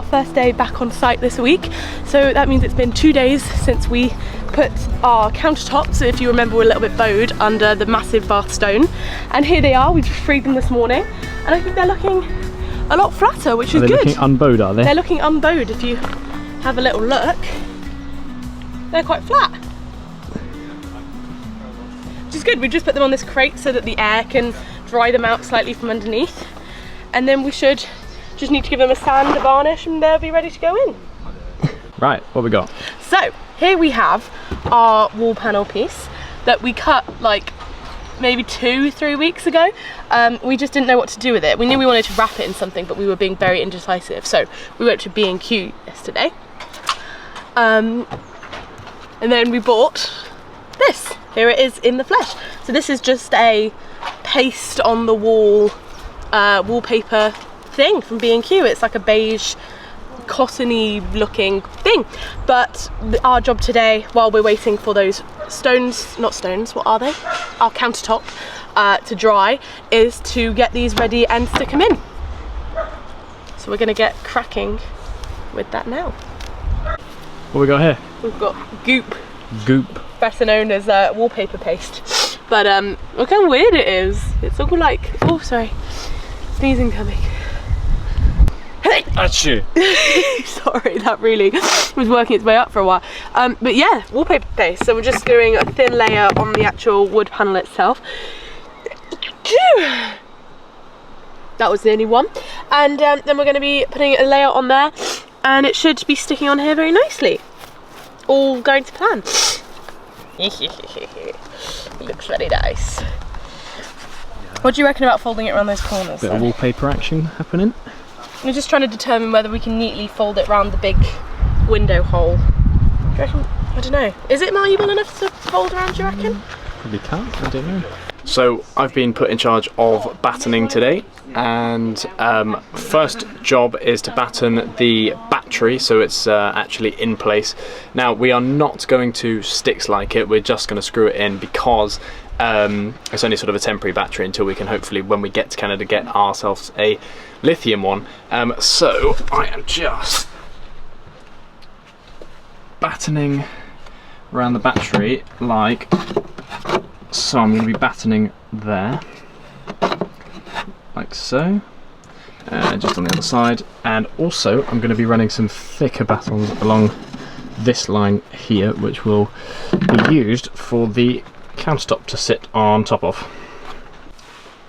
first day back on site this week. So that means it's been 2 days since we put our countertops, if you remember, were a little bit bowed under the massive bath stone. And here they are, we just freed them this morning. And I think they're looking a lot flatter, which is good. They're looking unbowed, are they? They're looking unbowed. If you have a little look, they're quite flat. Which is good. We just put them on this crate so that the air can dry them out slightly from underneath. And then we should just need to give them a sand, a varnish, and they'll be ready to go in. Right, what we got? So here we have our wall panel piece that we cut like maybe 2-3 weeks ago. We just didn't know what to do with it. We knew we wanted to wrap it in something, but we were being very indecisive. So we went to B&Q yesterday. And then we bought this. Here it is in the flesh. So this is just a paste on the wall wallpaper thing from B&Q. It's like a beige cottony looking thing, but our job today, while we're waiting for those not stones, what are they? Our countertop to dry, is to get these ready and stick them in. So we're going to get cracking with that now. What we got here? We've got goop. Goop. Better known as wallpaper paste. But look how weird it is. It's all like, oh sorry, sneezing coming. Achoo. Sorry, that really was working its way up for a while. But yeah, wallpaper paste. So we're just doing a thin layer on the actual wood panel itself. That was the only one. And then we're going to be putting a layer on there, and it should be sticking on here very nicely. All going to plan. Looks very nice. What do you reckon about folding it around those corners? Bit of wallpaper action happening. We're just trying to determine whether we can neatly fold it around the big window hole. Do you reckon? I don't know. Is it malleable enough to fold around, do you reckon? Probably can't, I don't know. So I've been put in charge of battening today, and first job is to batten the battery so it's actually in place. Now we are not going to stick like it, we're just going to screw it in because it's only sort of a temporary battery until we can hopefully, when we get to Canada, get ourselves a lithium one. So I am just battening around the battery like so. I'm going to be battening there like so, just on the other side, and also I'm going to be running some thicker battens along this line here, which will be used for the countertop to sit on top of.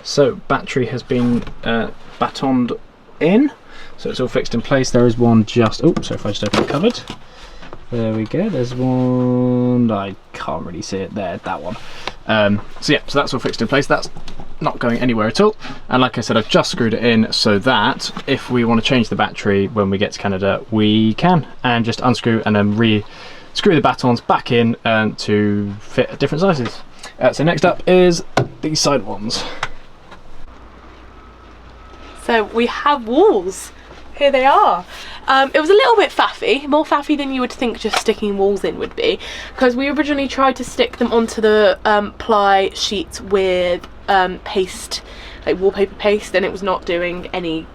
So battery has been batoned in, so it's all fixed in place. There is one just, oh, so if I just open the cupboard, there we go, there's one, I can't really see it there, that one. So yeah, so that's all fixed in place. That's not going anywhere at all, and like I said, I've just screwed it in so that if we want to change the battery when we get to Canada, we can, and just unscrew and then re-screw the batons back in to fit at different sizes. So next up is these side ones. So we have walls. Here they are. It was a little bit faffy, more faffy than you would think just sticking walls in would be, because we originally tried to stick them onto the ply sheets with paste, like wallpaper paste, and it was not doing any,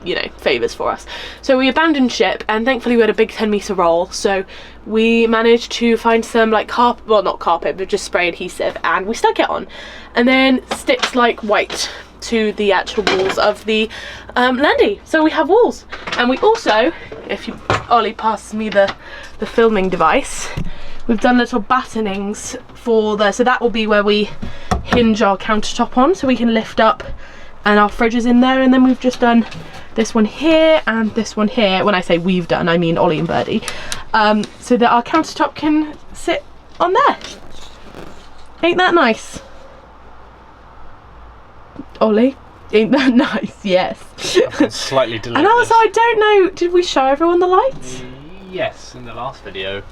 you know, favours for us. So we abandoned ship, and thankfully we had a big 10-metre roll, so we managed to find some like carpet, well not carpet, but just spray adhesive, and we stuck it on, and then sticks like white to the actual walls of the landy. So we have walls, and we also, if you, Ollie passes me the filming device, we've done little battenings for the, so that will be where we hinge our countertop on, so we can lift up, and our fridge is in there, and then we've just done this one here and this one here. When I say we've done, I mean Ollie and Birdie, so that our countertop can sit on there. Ain't that nice? Ollie, ain't that nice? Yes. Slightly delayed. And also, I don't know, did we show everyone the lights? Yes, in the last video,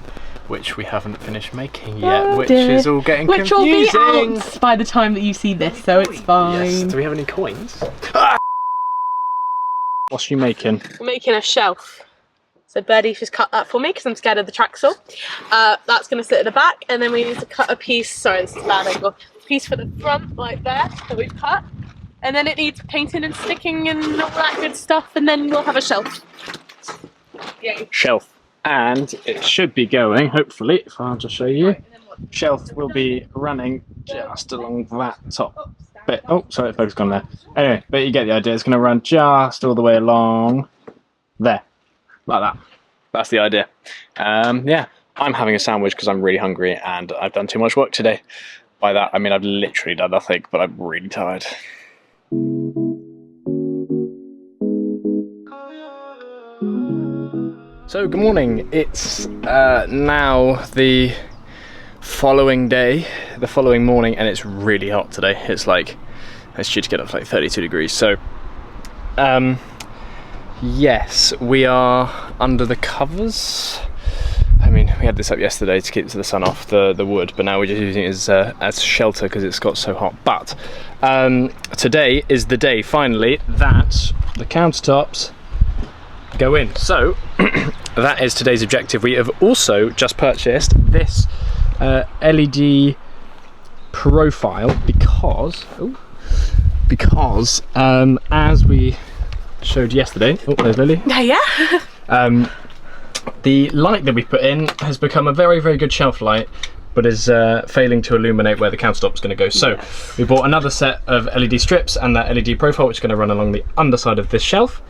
which we haven't finished making yet, Oh, which dear. is all getting which confusing. will be out by the time that you see this, so it's fine. Yes. Do we have any coins? Ah! What's she making? We're making a shelf. So Birdie just cut that for me because I'm scared of the track saw. That's going to sit at the back, and then we need to cut a piece, sorry this is a bad angle, piece for the front like there that we've cut. And then it needs painting and sticking and all that good stuff, and then we'll have a shelf. shelf, and it should be going, hopefully, if I'll just show you. Shelf will be running just along that top bit. Oh, sorry, the focus gone there. Anyway, but you get the idea. It's going to run just all the way along there, like that. That's the idea. Yeah, I'm having a sandwich because I'm really hungry and I've done too much work today. By that, I mean I've literally done nothing, but I'm really tired. So, good morning. It's now the following day, the following morning, and it's really hot today. It's due to get up to like 32 degrees. So, yes, we are under the covers. I mean, we had this up yesterday to keep the sun off the wood, but now we're just using it as shelter because it's got so hot. But today is the day, finally, that the countertops go in. So that is today's objective. We have also just purchased this LED profile because as we showed yesterday, oh, there's Lily. Yeah. The light that we put in has become a very, very good shelf light, but is failing to illuminate where the countertop is going to go. So we bought another set of LED strips and that LED profile, which is going to run along the underside of this shelf,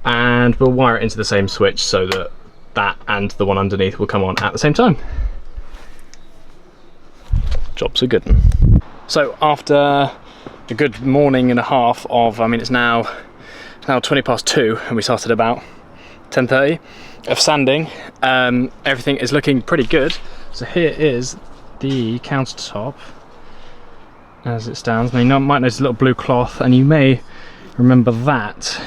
and we'll wire it into the same switch so that that and the one underneath will come on at the same time. Job's a good one. So after a good morning and a half of, I mean, it's now 20 past 2 and we started about 10:30 of sanding. Everything is looking pretty good. So here is the countertop as it stands. Now you might notice a little blue cloth, and you may remember that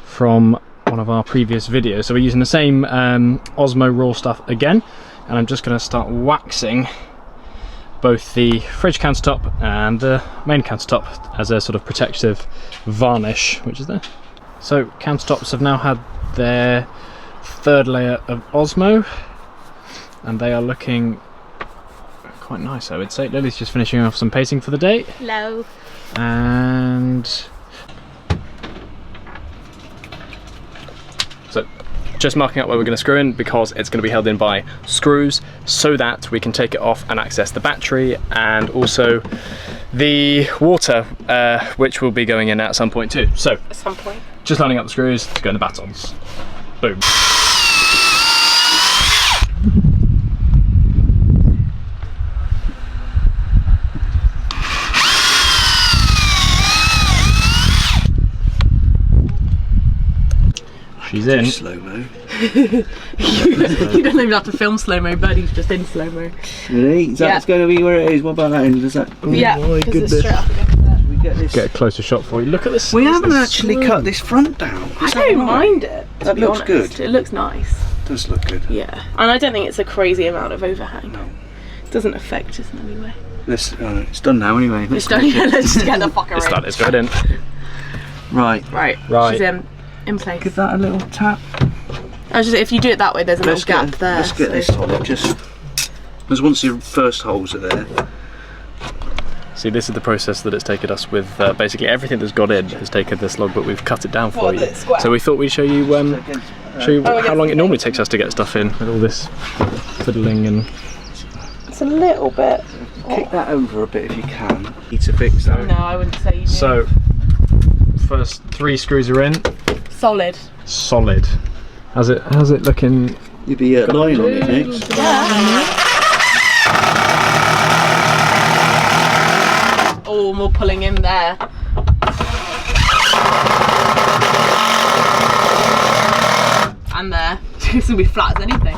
from one of our previous videos. So we're using the same Osmo raw stuff again, and I'm just going to start waxing both the fridge countertop and the main countertop as a sort of protective varnish, which is there. So countertops have now had their third layer of Osmo, and they are looking quite nice, I would say. Lily's just finishing off some painting for the day. Hello. And so just marking out where we're going to screw in, because it's going to be held in by screws so that we can take it off and access the battery and also the water, which will be going in at some point too. So At some point. just lining up the screws to go in the battens. Boom. She's in. Slow-mo. You don't even have to film slow-mo, Buddy's just in slow-mo. Really? Is that going to be where it is? What about that end? Does that... Oh Yeah, my because it's goodness. straight up against that. We get this... Get a closer shot for you. Look at this. We haven't this actually screw. cut this front down. I Is that don't right? mind it, to That be looks honest. good. It looks nice. It does look good. Yeah, and I don't think it's a crazy amount of overhang. No. It doesn't affect us in any way. It's done now anyway. It's done. Let's just get the fucker It's in. done. It's going in. Right. Right. Right. She's in place. Give that a little tap. If you do it that way, there's a little gap there. Let's get this on. Just... Because once your first holes are there... See, this is the process that it's taken us with basically everything that's got in has taken this long, but we've cut it down for What, you. the square? So we thought we'd show you how long it normally takes us to get stuff in with all this fiddling and. It's a little bit. Kick that over a bit if you can. Need to fix that. No, I wouldn't say you do. So, first 3 screws are in. Solid. Solid. How's it looking? You'd be lying on it next. Yeah. Oh, more pulling in there. And there. It's gonna be flat as anything.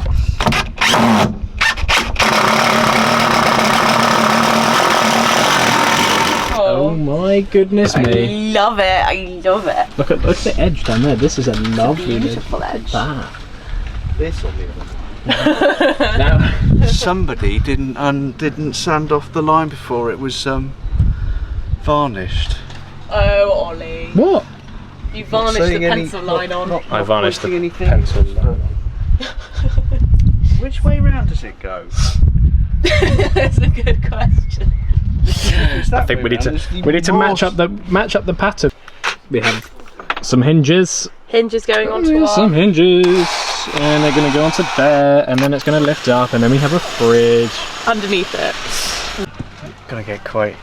Oh my goodness me! I love it. I love it. Look at the edge down there. This is a lovely Beautiful edge. that. This on the other. Now, Somebody didn't sand off the line before it was varnished. Oh, Ollie. what? You varnished the pencil line on. I varnished the anything. pencil line on. Which way round does it go? That's a good question. I think we need to match up the pattern. We have some hinges. Hinges going onto our... Some hinges. and they're going to go onto there, and then it's going to lift up, and then we have a fridge underneath it. Gonna get quite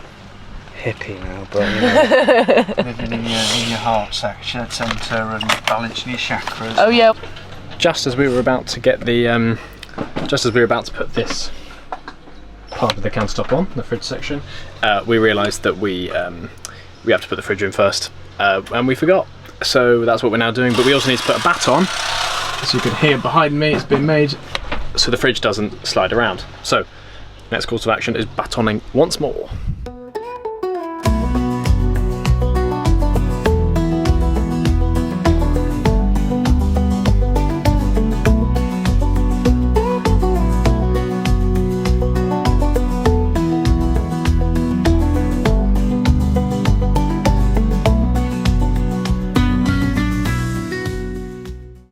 hippie now, but you know, living in your heart centre and balancing your chakras. Oh yeah. Just as we were about to get the, just as we were about to put this part of the countertop on, the fridge section, we realised that we have to put the fridge in first, and we forgot. So that's what we're now doing, but we also need to put a batten. As you can hear behind me, it's been made so the fridge doesn't slide around. So next course of action is battening once more.